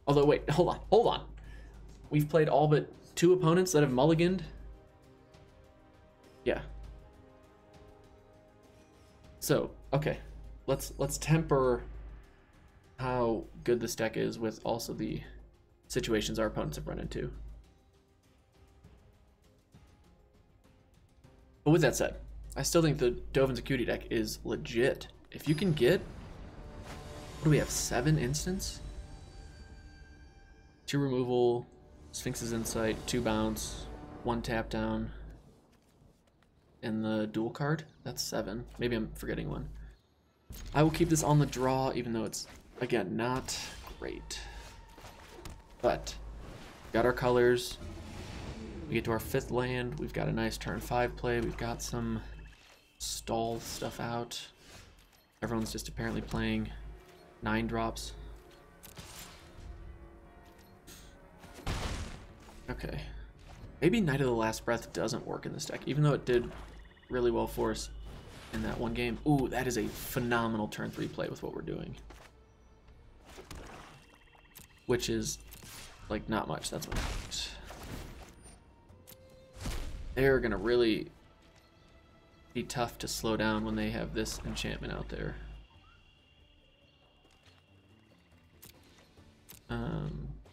Although wait, hold on. We've played all but 2 opponents that have mulliganed. Yeah. So, okay. Let's temper how good this deck is with also the situations our opponents have run into. But with that said, I still think the Dovin's Acuity deck is legit. If you can get, what do we have, 7 instants? 2 removal, Sphinx's Insight, 2 bounce, 1 tap down, and the dual card, that's 7. Maybe I'm forgetting one. I will keep this on the draw, even though it's, again, not great. But, got our colors. We get to our 5th land. We've got a nice turn 5 play. We've got some stall stuff out. Everyone's just apparently playing 9 drops. Okay. Maybe Knight of the Last Breath doesn't work in this deck, even though it did really well for us in that one game. Ooh, that is a phenomenal turn 3 play with what we're doing. Which is, like, not much. That's what happens. They're gonna really be tough to slow down when they have this enchantment out there.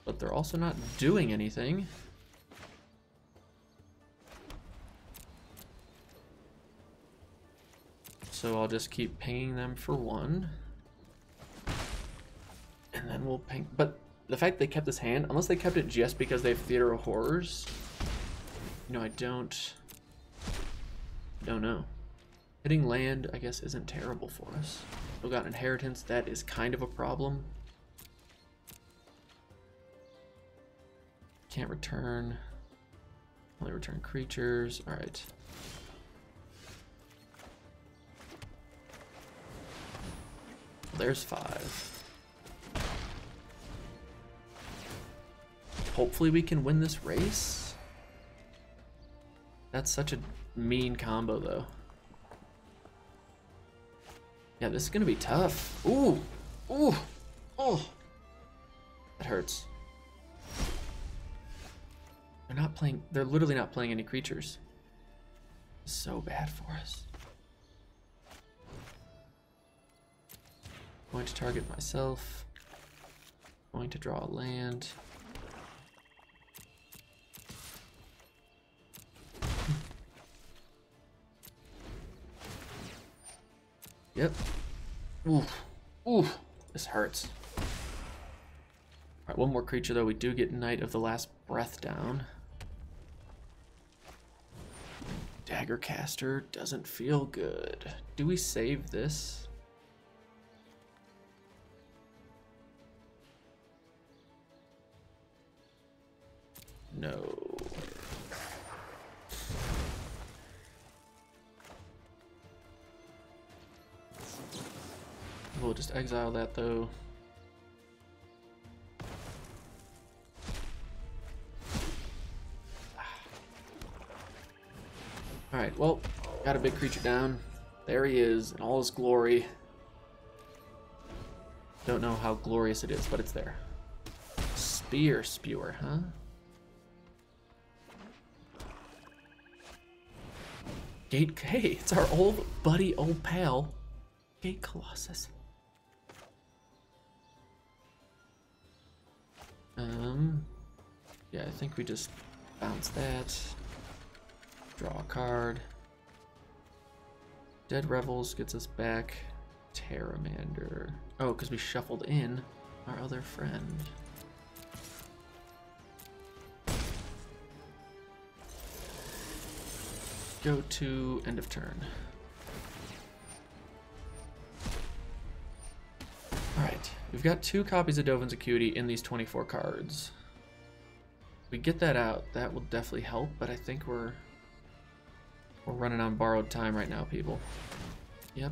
But they're also not doing anything. So I'll just keep pinging them for 1. And then we'll ping. But the fact they kept this hand, unless they kept it just because they have Theater of Horrors, you know, I don't know. Hitting land, I guess, isn't terrible for us. We've got Inheritance. That is kind of a problem. Can't return. Only return creatures. All right. There's 5. Hopefully we can win this race. That's such a mean combo, though. Yeah, this is gonna be tough. Ooh, ooh, oh, that hurts. They're not playing. They're literally not playing any creatures. So bad for us. Going to target myself. Going to draw a land. Yep. Ooh. Ooh. This hurts. Alright, one more creature though. We do get Knight of the Last Breath down. Daggercaster doesn't feel good. Do we save this? No. We'll just exile that though. Alright, well, got a big creature down. There he is in all his glory. Don't know how glorious it is, but it's there. Spear Spewer, huh? Gate, hey, it's our old buddy, old pal, Gate Colossus. Yeah, I think we just bounce that. Draw a card. Dead Revels gets us back. Terramander. Oh, because we shuffled in our other friend. Go to end of turn. Alright, we've got 2 copies of Dovin's Acuity in these 24 cards. If we get that out, that will definitely help, but I think we're running on borrowed time right now, people. Yep.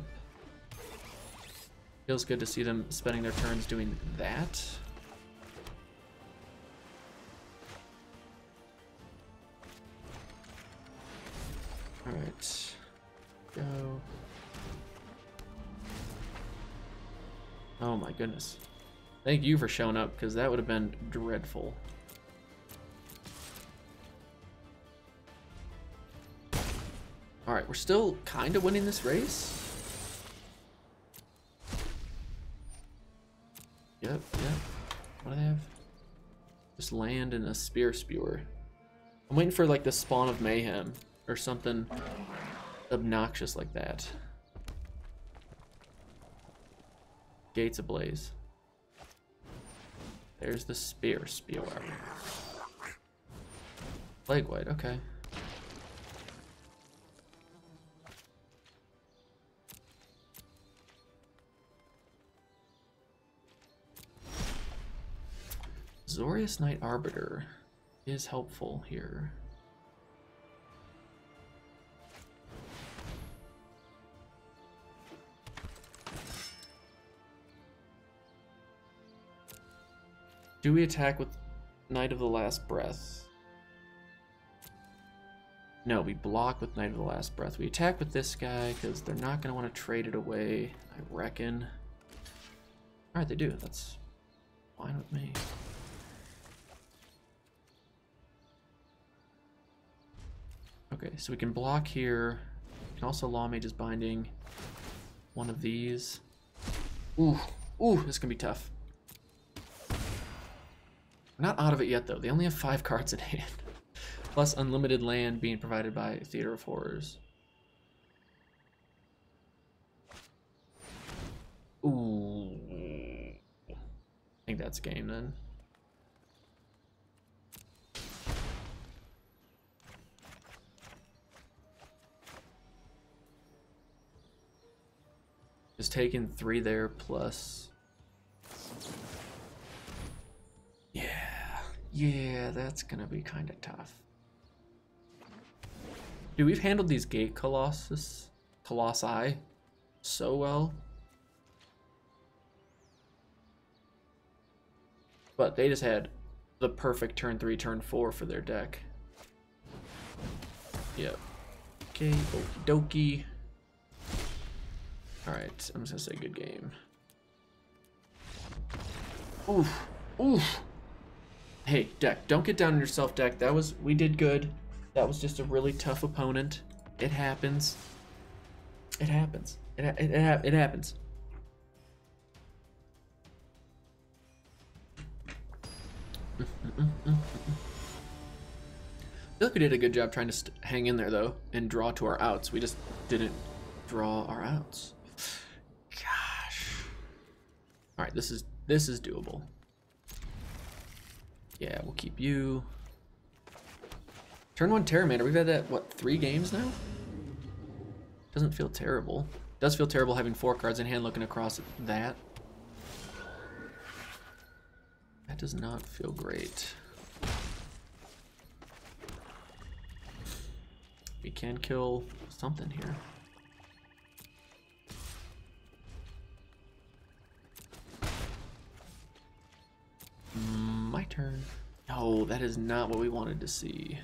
Feels good to see them spending their turns doing that. Alright. Go. Oh my goodness. Thank you for showing up, because that would have been dreadful. Alright, we're still kind of winning this race. Yep. What do they have? Just land and a Spear Spewer. I'm waiting for like the Spawn of Mayhem or something obnoxious like that. Gates Ablaze. There's the Spear Spewer. Plague White, okay. Zorius Knight Arbiter is helpful here. Do we attack with Knight of the Last Breath? No, we block with Knight of the Last Breath. We attack with this guy because they're not going to want to trade it away, I reckon. Alright, they do. That's fine with me. Okay, so we can block here. We can also Law Mage's Binding one of these. Ooh, this is going to be tough. We're not out of it yet, though. They only have 5 cards in hand. Plus unlimited land being provided by Theater of Horrors. Ooh. I think that's game, then. Just taking 3 there, plus... Yeah, that's gonna be kind of tough. Dude, we've handled these Gate Colossi so well. But they just had the perfect turn 3, turn 4 for their deck. Yep. Okay, okie dokie. Alright, I'm just gonna say good game. Oof. Hey, deck, don't get down on yourself, deck. We did good. That was just a really tough opponent. It happens. It happens. It happens. I feel like we did a good job trying to hang in there, though, and draw to our outs. We just didn't draw our outs. Gosh. All right, this is doable. Yeah, we'll keep you. Turn 1 Terramander. We've had that, what, 3 games now? Doesn't feel terrible. Does feel terrible having 4 cards in hand looking across that. That does not feel great. We can kill something here. My turn. No, that is not what we wanted to see.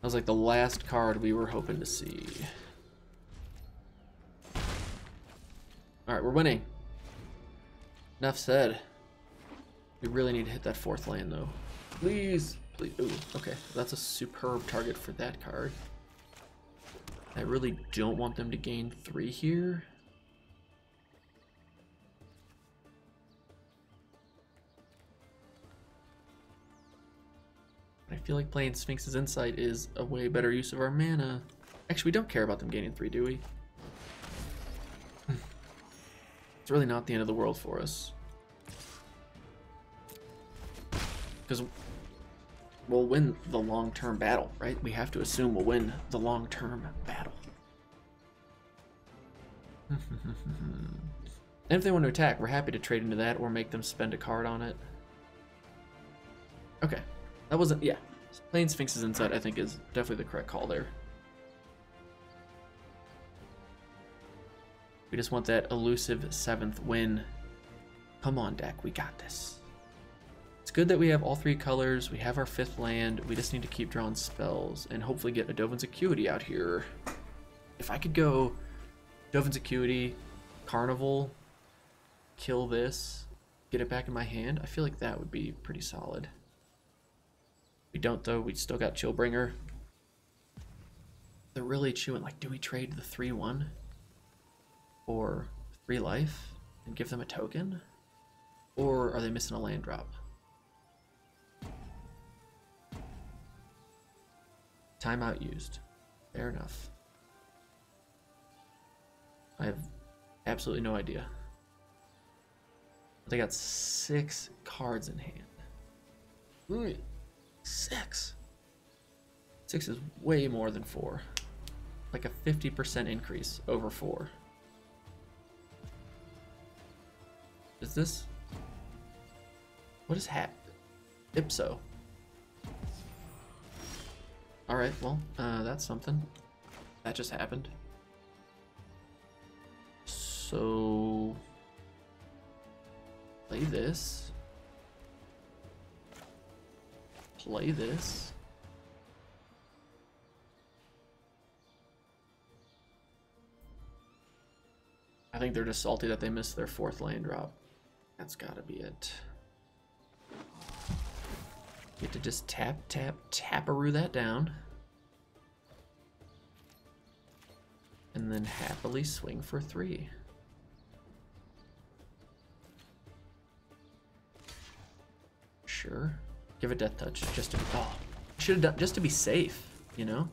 That was like the last card we were hoping to see. Alright, we're winning. Enough said. We really need to hit that 4th land, though. Please. Please. Ooh, okay. That's a superb target for that card. I really don't want them to gain 3 here. I feel like playing Sphinx's Insight is a way better use of our mana. Actually, we don't care about them gaining 3, do we? It's really not the end of the world for us. Because we'll win the long-term battle, right? We have to assume we'll win the long-term battle. And if they want to attack, we're happy to trade into that or make them spend a card on it. Okay. That wasn't, yeah. Playing Sphinx's Insight, I think, is definitely the correct call there. We just want that elusive 7th win. Come on, deck. We got this. It's good that we have all 3 colors. We have our 5th land. We just need to keep drawing spells and hopefully get a Dovin's Acuity out here. If I could go Dovin's Acuity, Carnival, kill this, get it back in my hand, I feel like that would be pretty solid. We don't, though. We still got Chillbringer. They're really chewing. Like, do we trade the 3/1 for 3 life and give them a token? Or are they missing a land drop? Timeout used. Fair enough. I have absolutely no idea. They got 6 cards in hand. Ooh. 6. 6 is way more than 4. Like a 50% increase over 4. Is this What is Ipso? Alright, well, that's something. That just happened. So... play this. Play this. I think they're just salty that they missed their 4th land drop. That's gotta be it. Get to just taparoo that down. And then happily swing for 3. Sure. Give a death touch just to, oh, should have done just to be safe, you know?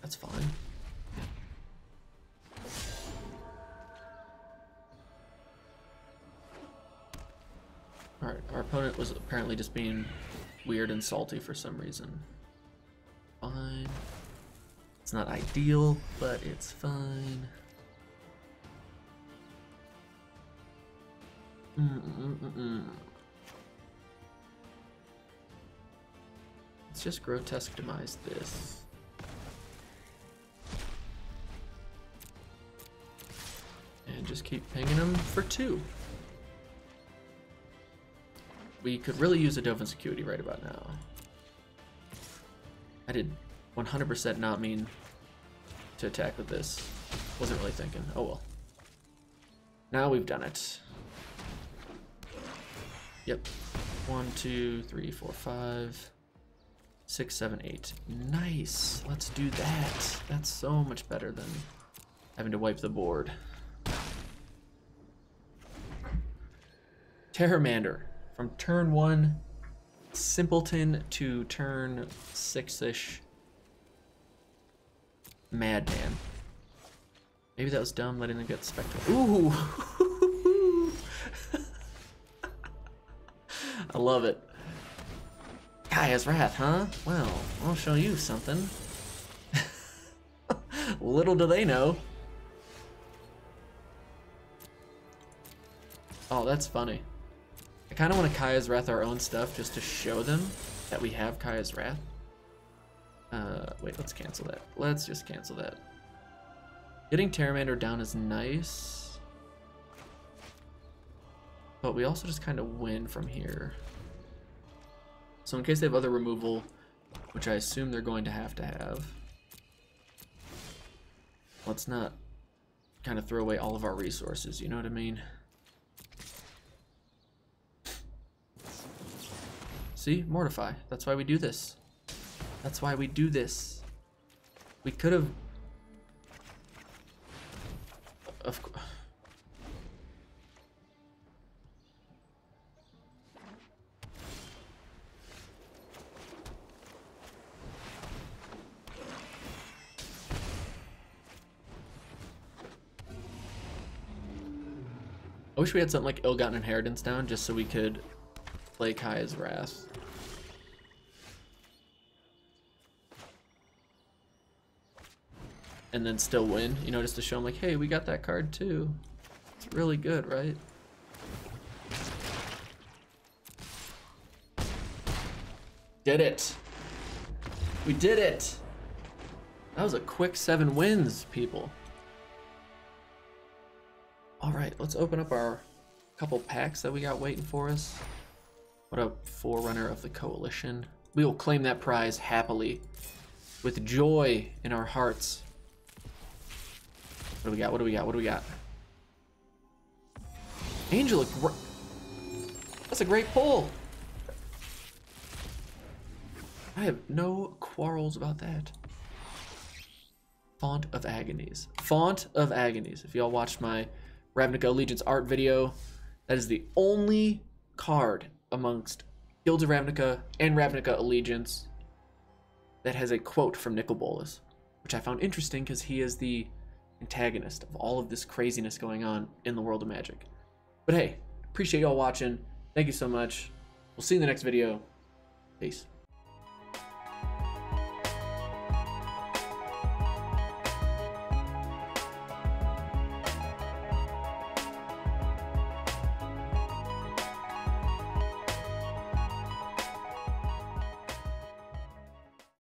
That's fine. Alright, our opponent was apparently just being weird and salty for some reason. Fine. It's not ideal, but it's fine. Let's just grotesque demise this. And just keep pinging them for 2. We could really use a Dovin's Acuity right about now. I did 100% not mean to attack with this. Wasn't really thinking. Oh well. Now we've done it. Yep. 1, 2, 3, 4, 5, 6, 7, 8. Nice. Let's do that. That's so much better than having to wipe the board. Terramander. From turn 1, simpleton, to turn 6-ish, madman. Maybe that was dumb letting them get spectral. Ooh! I love it. Kaya's Wrath, huh? Well, I'll show you something. Little do they know. Oh, that's funny. I kind of want to Kaya's Wrath our own stuff just to show them that we have Kaya's Wrath. Wait, let's cancel that. Let's just cancel that. Getting Terramander down is nice. But we also just kind of win from here. So in case they have other removal, which I assume they're going to have, let's not kind of throw away all of our resources, you know what I mean? See? Mortify. That's why we do this. That's why we do this. We could have... Of course. I wish we had something like Ill-Gotten Inheritance down just so we could play Kaya's Wrath. And then still win, you know, just to show them like, hey, we got that card too. It's really good, right? Did it. We did it. That was a quick 7 wins, people. All right, let's open up our couple packs that we got waiting for us. What a forerunner of the coalition. We will claim that prize happily, with joy in our hearts. What do we got? What do we got? What do we got? Angel, that's a great pull. I have no quarrels about that. Font of Agonies. Font of Agonies. If y'all watched my Ravnica Allegiance art video, that is the only card amongst Guilds of Ravnica and Ravnica Allegiance that has a quote from Nicol Bolas, which I found interesting because he is the antagonist of all of this craziness going on in the world of Magic. But hey, appreciate y'all watching. Thank you so much. We'll see you in the next video. Peace.